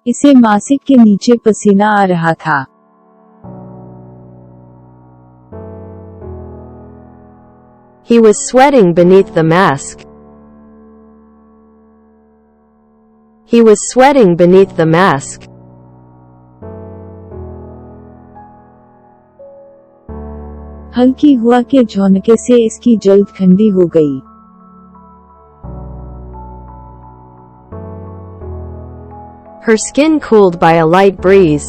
इसे मासिक के नीचे पसीना आ रहा था। He was sweating beneath the mask. He was sweating beneath the mask. हल्की हुआ के झोंके से इसकी जल्द ठंडी हो गई। Her skin cooled by a light breeze.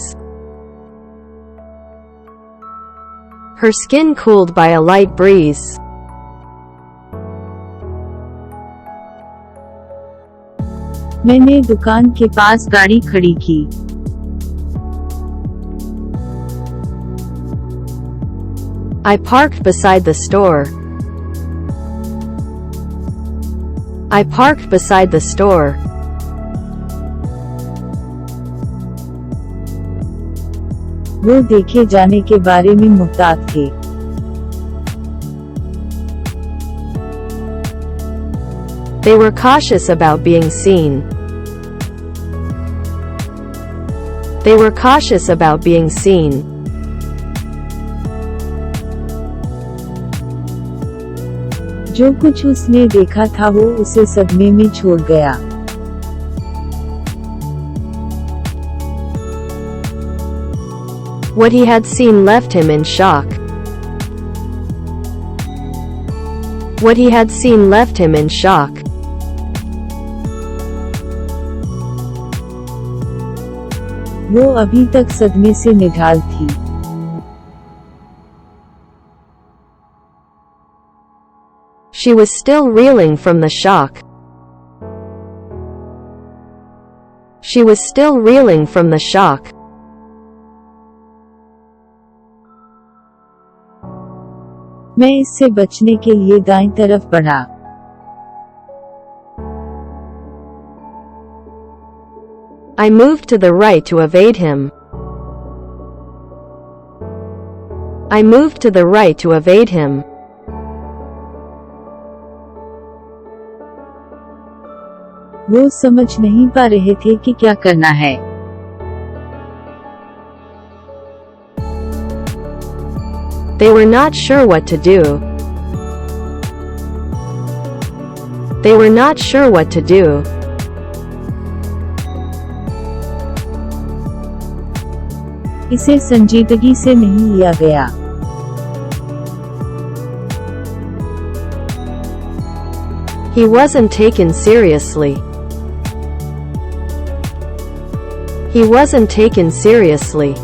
Her skin cooled by a light breeze. मैंने दुकान के पास गाड़ी खड़ी की। I parked beside the store. I parked beside the store. वो देखे जाने के बारे में محتاط थे। They were cautious about being seen. They were cautious about being seen. जो कुछ उसने देखा था वो उसे सदमे में छोड़ गया। What he had seen left him in shock. What he had seen left him in shock. वो अभी तक सदमे से निढाल थी। She was still reeling from the shock. She was still reeling from the shock. मैं इससे बचने के लिए दाईं तरफ बढ़ा। I moved to the right to evade him. I moved to the right to evade him. वो समझ नहीं पा रहे थे कि क्या करना है। They were not sure what to do. They were not sure what to do. इसे संजीदगी से नहीं लिया गया। He wasn't taken seriously. He wasn't taken seriously.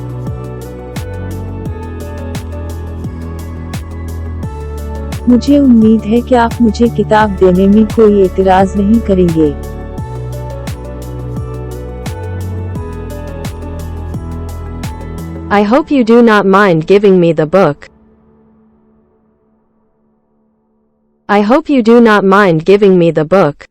मुझे उम्मीद है कि आप मुझे किताब देने में कोई एतराज नहीं करेंगे। I hope you do not mind giving me the book. I hope you do not mind giving me the book.